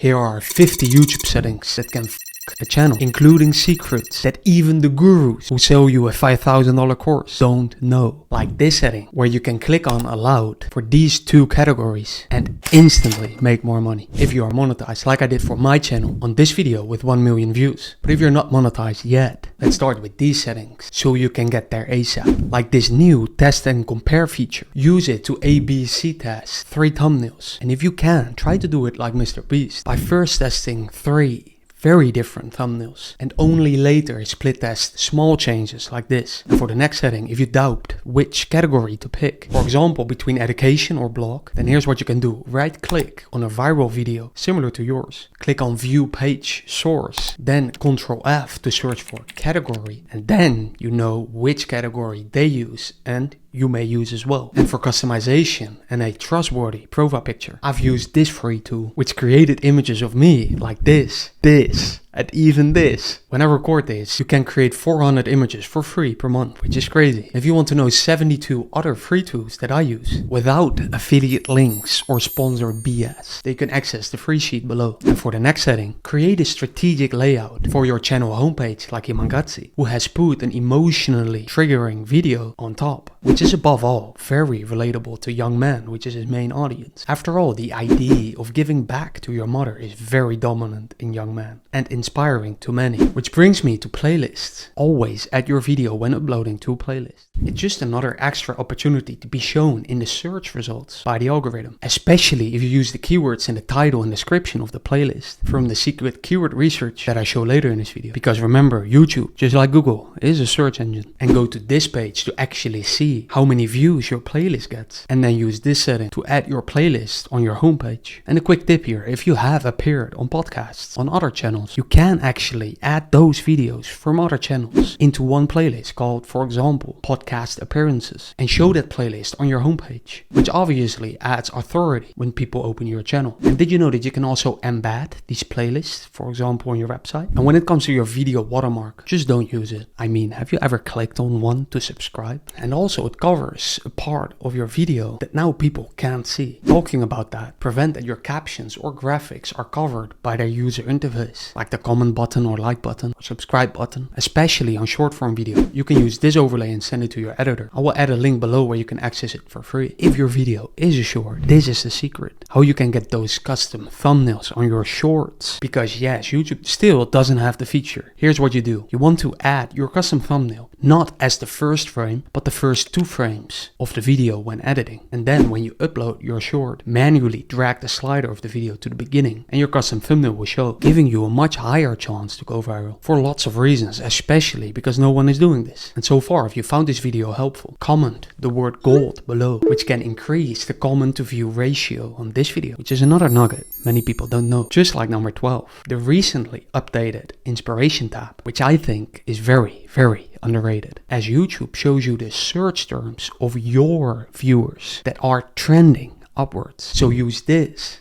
Here are 50 YouTube settings that can f*** a channel, including secrets that even the gurus who sell you a $5,000 course don't know. Like this setting, where you can click on allowed for these two categories and instantly make more money if you are monetized, like I did for my channel on this video with 1 million views. But if you're not monetized yet, let's start with these settings so you can get there ASAP. Like this new test and compare feature. Use it to ABC test 3 thumbnails. And if you can, try to do it like Mr. Beast by first testing 3 very different thumbnails and only later split test small changes like this. And for the next setting, if you doubt which category to pick, for example between education or blog, then here's what you can do. Right click on a viral video similar to yours, click on view page source, then Ctrl F to search for category, and then you know which category they use and you may use as well. And for customization and a trustworthy profile picture, I've used this free tool which created images of me like this, and even this. When I record this, you can create 400 images for free per month, which is crazy. If you want to know 72 other free tools that I use without affiliate links or sponsored BS, then you can access the free sheet below. And for the next setting, create a strategic layout for your channel homepage like Imangazzi, who has put an emotionally triggering video on top, which is above all very relatable to young men, which is his main audience. After all, the idea of giving back to your mother is very dominant in young men and inspiring to many. Which brings me to playlists. Always add your video when uploading to a playlist. It's just another extra opportunity to be shown in the search results by the algorithm, especially if you use the keywords in the title and description of the playlist from the secret keyword research that I show later in this video. Because remember, YouTube, just like Google, is a search engine. And go to this page to actually see how many views your playlist gets. And then use this setting to add your playlist on your homepage. And a quick tip here, if you have appeared on podcasts on other channels, you can actually add those videos from other channels into one playlist called, for example, podcast appearances, and show that playlist on your homepage, which obviously adds authority when people open your channel. And did you know that you can also embed these playlists, for example, on your website? And when it comes to your video watermark, just don't use it. I mean, have you ever clicked on one to subscribe? And also it covers a part of your video that now people can't see. Talking about that, prevent that your captions or graphics are covered by their user interface, like the comment button or like button or subscribe button, especially on short form video. You can use this overlay and send it to your editor. I will add a link below where you can access it for free. If your video is a short, this is the secret. How you can get those custom thumbnails on your shorts. Because yes, YouTube still doesn't have the feature. Here's what you do. You want to add your custom thumbnail, not as the first frame, but the first 2 frames of the video when editing. And then when you upload your short, manually drag the slider of the video to the beginning and your custom thumbnail will show, giving you a much higher chance to go viral. For lots of reasons, especially because no one is doing this. And so far, if you found this video helpful, comment the word gold below, which can increase the comment to view ratio on this video, which is another nugget many people don't know. Just like number 12, the recently updated inspiration tab, which I think is very underrated, as YouTube shows you the search terms of your viewers that are trending upwards. So use this,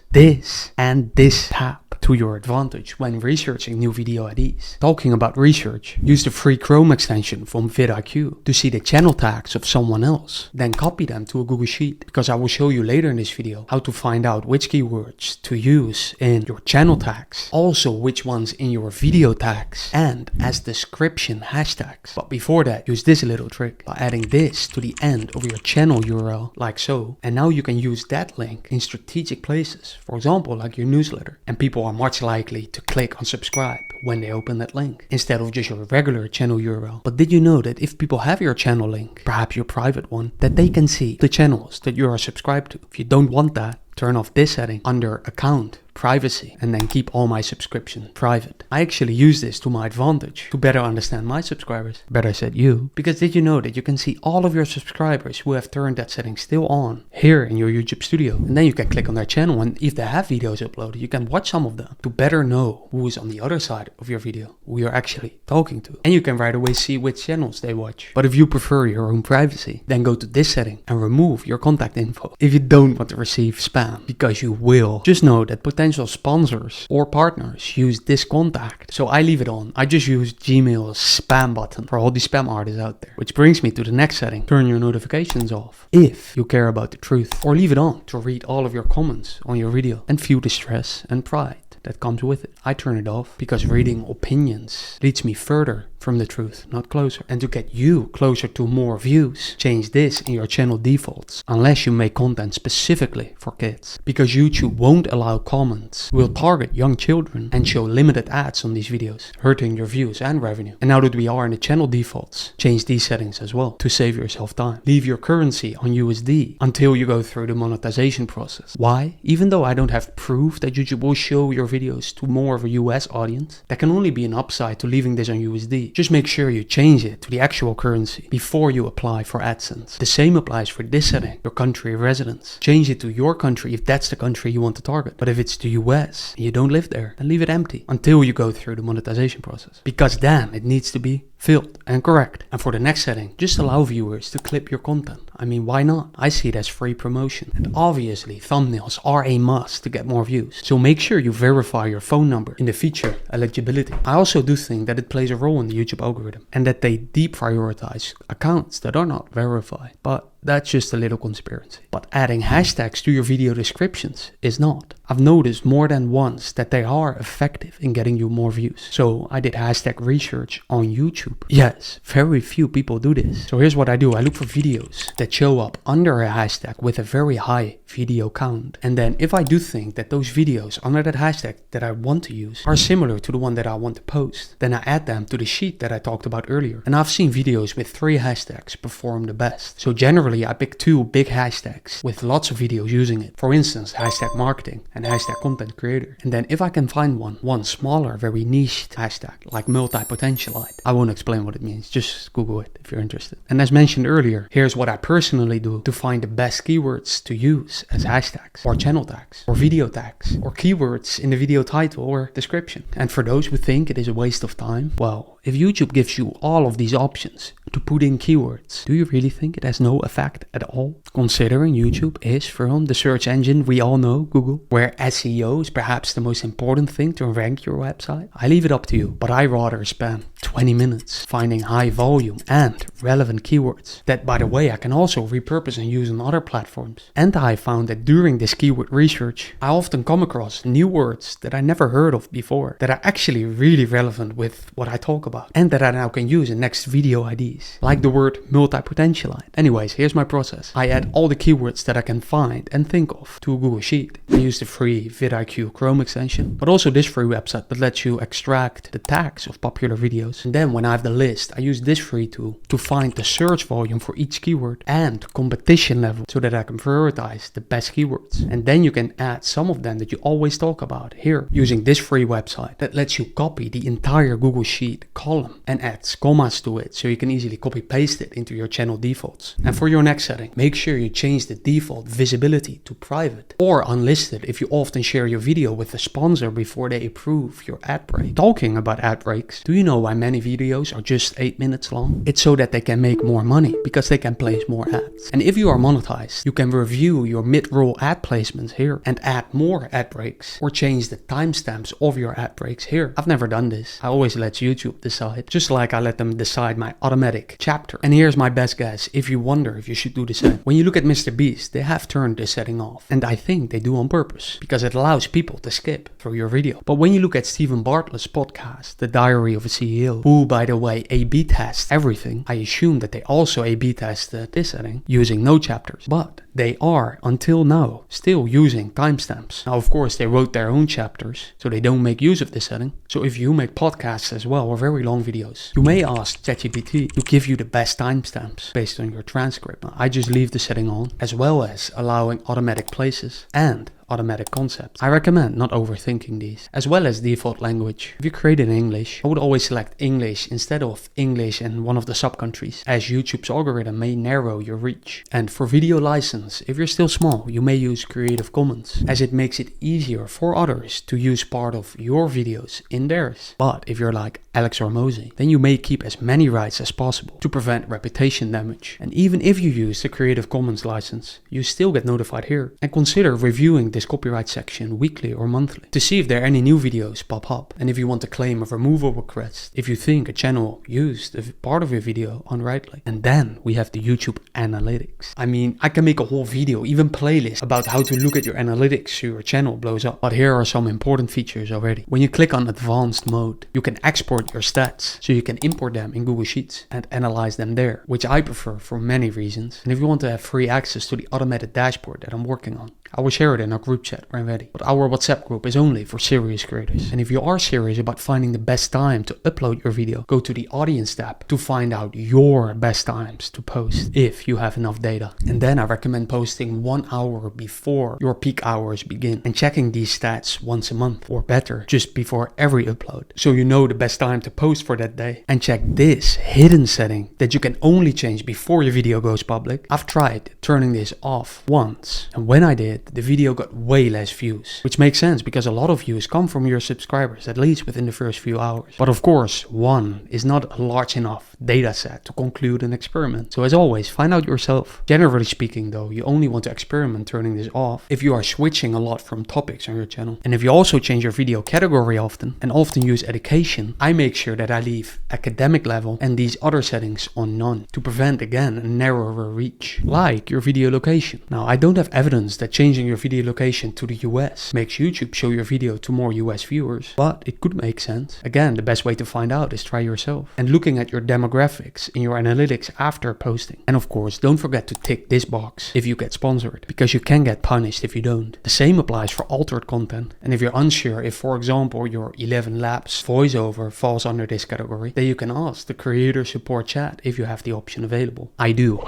and this tab to your advantage when researching new video IDs. Talking about research, use the free Chrome extension from vidIQ to see the channel tags of someone else. Then copy them to a Google Sheet, because I will show you later in this video how to find out which keywords to use in your channel tags, also which ones in your video tags and as description hashtags. But before that, use this little trick by adding this to the end of your channel URL like so, and now you can use that link in strategic places, for example like your newsletter, and people are much likely to click on subscribe when they open that link instead of just your regular channel URL. But did you know that if people have your channel link, perhaps your private one, that they can see the channels that you are subscribed to? If you don't want that, turn off this setting under account privacy and then keep all my subscription private. I actually use this to my advantage to better understand my subscribers. Better said you. Because did you know that you can see all of your subscribers who have turned that setting still on here in your YouTube studio? And then you can click on their channel, and if they have videos uploaded, you can watch some of them to better know who is on the other side of your video, who you're actually talking to. And you can right away see which channels they watch. But if you prefer your own privacy, then go to this setting and remove your contact info if you don't want to receive spam, because you will. Just know that potentially potential sponsors or partners use this contact. So I leave it on. I just use Gmail's spam button for all the spam artists out there. Which brings me to the next setting. Turn your notifications off if you care about the truth. Or leave it on to read all of your comments on your video and feel the stress and pride that comes with it. I turn it off because reading opinions leads me further from the truth, not closer. And to get you closer to more views, change this in your channel defaults, unless you make content specifically for kids. Because YouTube won't allow comments, will target young children and show limited ads on these videos, hurting your views and revenue. And now that we are in the channel defaults, change these settings as well to save yourself time. Leave your currency on USD until you go through the monetization process. Why? Even though I don't have proof that YouTube will show your videos to more of a US audience, there can only be an upside to leaving this on USD. Just make sure you change it to the actual currency before you apply for AdSense. The same applies for this setting, your country of residence. Change it to your country if that's the country you want to target. But if it's the US and you don't live there, then leave it empty until you go through the monetization process. Because then it needs to be filled and correct. And for the next setting, just allow viewers to clip your content. I mean, why not? I see it as free promotion. And obviously, thumbnails are a must to get more views. So make sure you verify your phone number in the feature eligibility. I also do think that it plays a role in the YouTube algorithm and that they deprioritize accounts that are not verified. But that's just a little conspiracy. But adding hashtags to your video descriptions is not. I've noticed more than once that they are effective in getting you more views. So I did hashtag research on YouTube. Yes, very few people do this. So here's what I do. I look for videos that show up under a hashtag with a very high video count. And then if I do think that those videos under that hashtag that I want to use are similar to the one that I want to post, then I add them to the sheet that I talked about earlier. And I've seen videos with 3 hashtags perform the best. So generally I pick 2 big hashtags with lots of videos using it. For instance, hashtag marketing and hashtag content creator. And then if I can find one smaller, very niched hashtag like multi-potentialite, I won't explain what it means, just Google it if you're interested. And as mentioned earlier, here's what I personally do to find the best keywords to use as hashtags or channel tags or video tags or keywords in the video title or description. And for those who think it is a waste of time, well, if YouTube gives you all of these options to put in keywords, do you really think it has no effect at all? Considering YouTube is from the search engine we all know, Google, where SEO is perhaps the most important thing to rank your website. I leave it up to you, but I rather spend 20 minutes finding high volume and relevant keywords that, by the way, I can also repurpose and use on other platforms. And I found that during this keyword research, I often come across new words that I never heard of before that are actually really relevant with what I talk about and that I now can use in next video IDs, like the word multi-potentialite. Anyways, here's my process. I add all the keywords that I can find and think of to a Google Sheet. I use the free vidIQ Chrome extension, but also this free website that lets you extract the tags of popular videos. And then when I have the list, I use this free tool to find the search volume for each keyword and competition level so that I can prioritize the best keywords. And then you can add some of them that you always talk about here using this free website that lets you copy the entire Google Sheet column and adds commas to it so you can easily copy paste it into your channel defaults. And for your next setting, make sure you change the default visibility to private or unlisted if you often share your video with a sponsor before they approve your ad break. Talking about ad breaks, do you know why many videos are just 8 minutes long? It's so that they can make more money because they can place more ads. And if you are monetized, you can review your mid-roll ad placements here and add more ad breaks or change the timestamps of your ad breaks here. I've never done this. I always let YouTube decide, just like I let them decide my automatic chapter. And here's my best guess if you wonder if you should do the same. When you look at MrBeast, they have turned this setting off. And I think they do on purpose because it allows people to skip through your video. But when you look at Stephen Bartlett's podcast, The Diary of a CEO, who, by the way, A/B tests everything, I assume that they also A/B tested this setting using no chapters. But they are, until now, still using timestamps. Now, of course, they wrote their own chapters, so they don't make use of this setting. So if you make podcasts as well, or very long videos, you may ask ChatGPT to give you the best timestamps based on your transcript. I just leave the setting on, as well as allowing automatic places and automatic concepts. I recommend not overthinking these, as well as default language. If you create in English, I would always select English instead of English in one of the sub-countries, as YouTube's algorithm may narrow your reach. And for video license, if you're still small, you may use Creative Commons, as it makes it easier for others to use part of your videos in theirs. But if you're like Alex or Mosey, then you may keep as many rights as possible to prevent reputation damage. And even if you use the Creative Commons license, you still get notified here. And consider reviewing the this copyright section weekly or monthly to see if there are any new videos pop up, and if you want to claim a removal request if you think a channel used a part of your video unrightly. And then we have the YouTube analytics. I mean, I can make a whole video, even playlist, about how to look at your analytics so your channel blows up. But here are some important features already. When you click on advanced mode, you can export your stats, so you can import them in Google Sheets and analyze them there, which I prefer for many reasons. And if you want to have free access to the automated dashboard that I'm working on, I will share it in our group chat when ready. But our WhatsApp group is only for serious creators. And if you are serious about finding the best time to upload your video, go to the audience tab to find out your best times to post if you have enough data. And then I recommend posting 1 hour before your peak hours begin and checking these stats once a month, or better, just before every upload, so you know the best time to post for that day. And check this hidden setting that you can only change before your video goes public. I've tried turning this off once, and when I did, the video got way less views, which makes sense because a lot of views come from your subscribers, at least within the first few hours. But of course, 1 is not a large enough data set to conclude an experiment. So as always, find out yourself. Generally speaking though, you only want to experiment turning this off if you are switching a lot from topics on your channel. And if you also change your video category often and often use education, I make sure that I leave academic level and these other settings on none to prevent again a narrower reach, like your video location. Now, I don't have evidence that changing your video location to the US makes YouTube show your video to more US viewers, but it could make sense. Again, the best way to find out is try yourself and looking at your demographics in your analytics after posting. And of course, don't forget to tick this box if you get sponsored, because you can get punished if you don't. The same applies for altered content. And if you're unsure if, for example, your 11 Labs voiceover falls under this category, then you can ask the creator support chat if you have the option available. I do.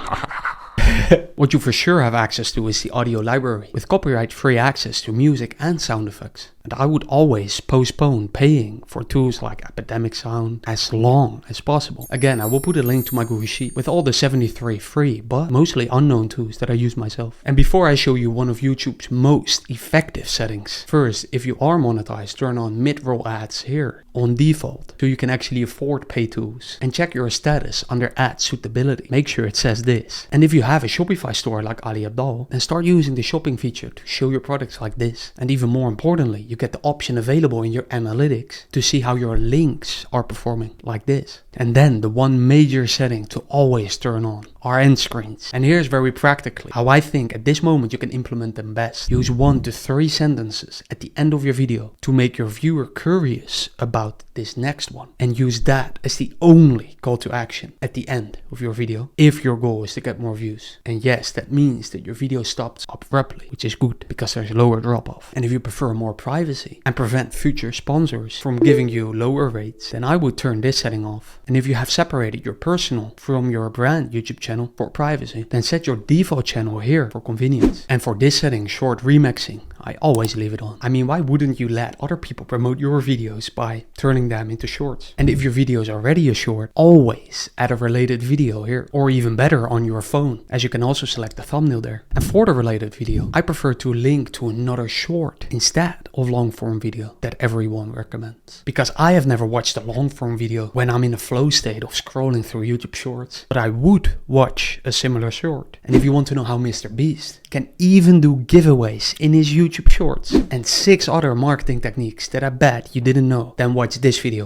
What you for sure have access to is the audio library with copyright-free access to music and sound effects. And I would always postpone paying for tools like Epidemic Sound as long as possible. Again, I will put a link to my Google Sheet with all the 73 free but mostly unknown tools that I use myself. And before I show you one of YouTube's most effective settings, first, if you are monetized, turn on mid-roll ads here on default so you can actually afford pay tools, and check your status under ad suitability. Make sure it says this. And if you have a Shopify store like Ali Abdal, then start using the shopping feature to show your products like this. And even more importantly, you get the option available in your analytics to see how your links are performing like this. And then the one major setting to always turn on are end screens. And here's very practically how I think at this moment you can implement them best. Use 1 to 3 sentences at the end of your video to make your viewer curious about this next one, and use that as the only call to action at the end of your video if your goal is to get more views. And yes, that means that your video stops abruptly, which is good because there's lower drop off. And if you prefer more privacy and prevent future sponsors from giving you lower rates, then I would turn this setting off. And if you have separated your personal from your brand YouTube channel for privacy, then set your default channel here for convenience. And for this setting, short remixing, I always leave it on. I mean, why wouldn't you let other people promote your videos by turning them into shorts? And if your video is already a short, always add a related video here, or even better on your phone, as you can also select the thumbnail there. And for the related video, I prefer to link to another short instead of long form video that everyone recommends. Because I have never watched a long form video when I'm in a flow state of scrolling through YouTube shorts, but I would watch a similar short. And if you want to know how Mr. Beast can even do giveaways in his YouTube shorts and 6 other marketing techniques that I bet you didn't know, then watch this video